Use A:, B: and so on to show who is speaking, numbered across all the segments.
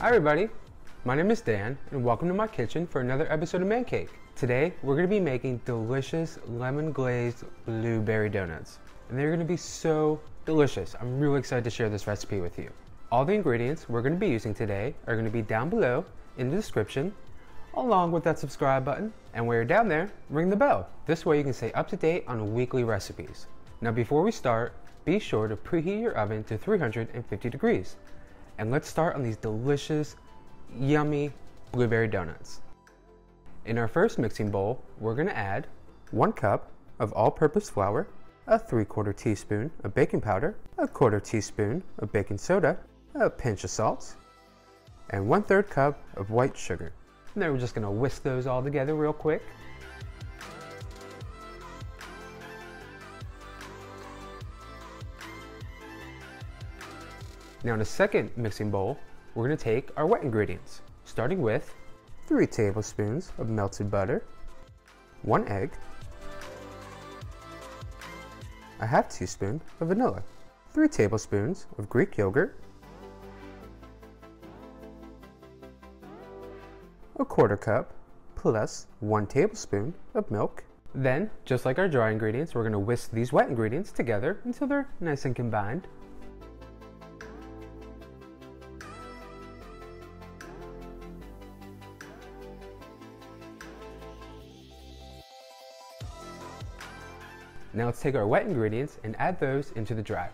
A: Hi everybody, my name is Dan and welcome to my kitchen for another episode of Man Cake. Today we're going to be making delicious lemon glazed blueberry donuts. And they're going to be so delicious. I'm really excited to share this recipe with you. All the ingredients we're going to be using today are going to be down below in the description, along with that subscribe button. And while you're down there, ring the bell. This way you can stay up to date on weekly recipes. Now before we start, be sure to preheat your oven to 350 degrees. And let's start on these delicious, yummy blueberry donuts. In our first mixing bowl, we're going to add 1 cup of all-purpose flour, a 3/4 teaspoon of baking powder, a 1/4 teaspoon of baking soda, a pinch of salt, and 1/3 cup of white sugar. And then we're just going to whisk those all together real quick. Now in the second mixing bowl, we're going to take our wet ingredients, starting with 3 tablespoons of melted butter, 1 egg, a 1/2 teaspoon of vanilla, 3 tablespoons of Greek yogurt, a 1/4 cup plus 1 tablespoon of milk. Then, just like our dry ingredients, we're going to whisk these wet ingredients together until they're nice and combined. Now let's take our wet ingredients and add those into the dry.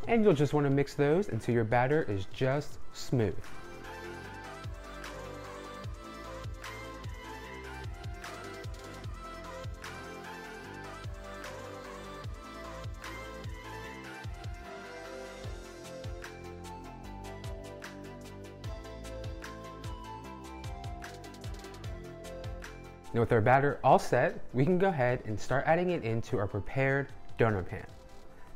A: And you'll just want to mix those until your batter is just smooth. Now with our batter all set, we can go ahead and start adding it into our prepared donut pan.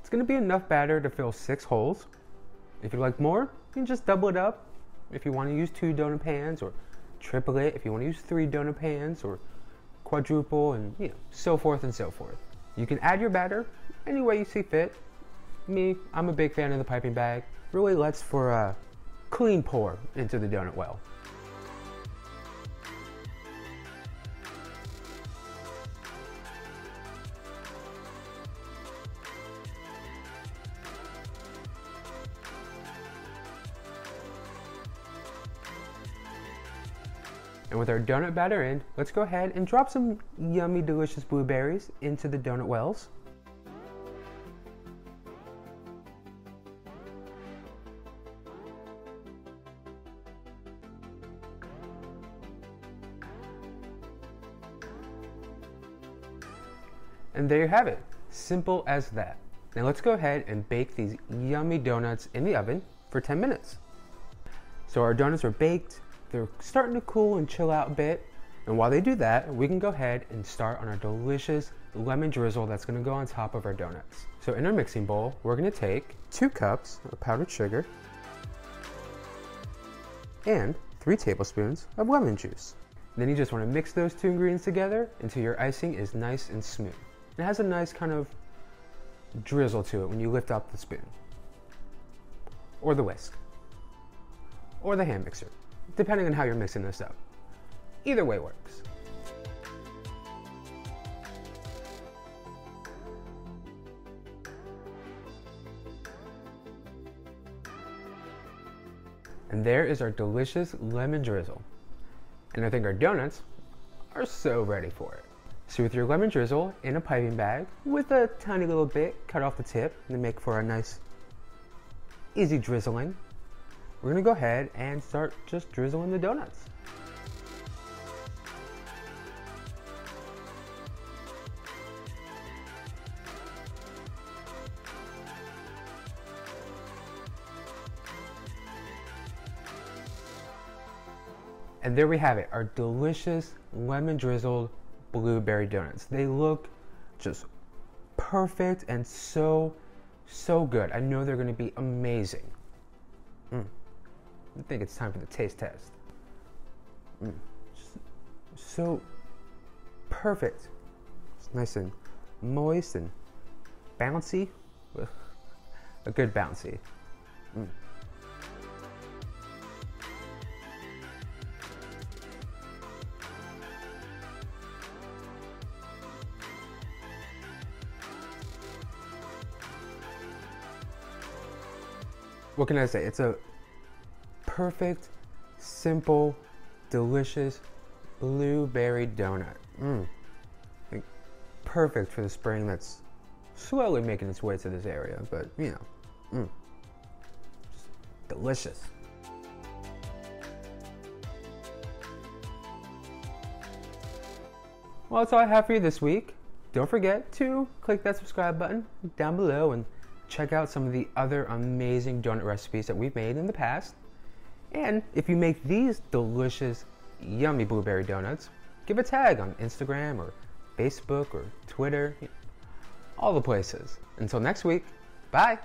A: It's going to be enough batter to fill 6 holes. If you'd like more, you can just double it up. If you want to use 2 donut pans, or triple it if you want to use 3 donut pans, or quadruple, and so forth and so forth. You can add your batter any way you see fit. Me, I'm a big fan of the piping bag. Really lets for a clean pour into the donut well. And with our donut batter in, let's go ahead and drop some yummy, delicious blueberries into the donut wells. And there you have it, simple as that. Now let's go ahead and bake these yummy donuts in the oven for 10 minutes. So our donuts are baked. They're starting to cool and chill out a bit. And while they do that, we can go ahead and start on our delicious lemon drizzle that's going to go on top of our donuts. So in our mixing bowl, we're going to take 2 cups of powdered sugar and 3 tablespoons of lemon juice. Then you just want to mix those 2 ingredients together until your icing is nice and smooth. It has a nice kind of drizzle to it when you lift up the spoon, or the whisk, or the hand mixer, depending on how you're mixing this up. Either way works. And there is our delicious lemon drizzle. And I think our donuts are so ready for it. So with your lemon drizzle in a piping bag with a tiny little bit cut off the tip to make for a nice easy drizzling, we're going to go ahead and start just drizzling the donuts. And there we have it, our delicious lemon drizzled blueberry donuts. They look just perfect and so good. I know they're going to be amazing. I think it's time for the taste test. So perfect. It's nice and moist and bouncy. with a good bouncy. What can I say? It's a perfect, simple, delicious blueberry donut. Like, perfect for the spring that's slowly making its way to this area, but you know, just delicious. Well, that's all I have for you this week. Don't forget to click that subscribe button down below and check out some of the other amazing donut recipes that we've made in the past. And if you make these delicious, yummy blueberry donuts, give a tag on Instagram or Facebook or Twitter, all the places. Until next week, bye.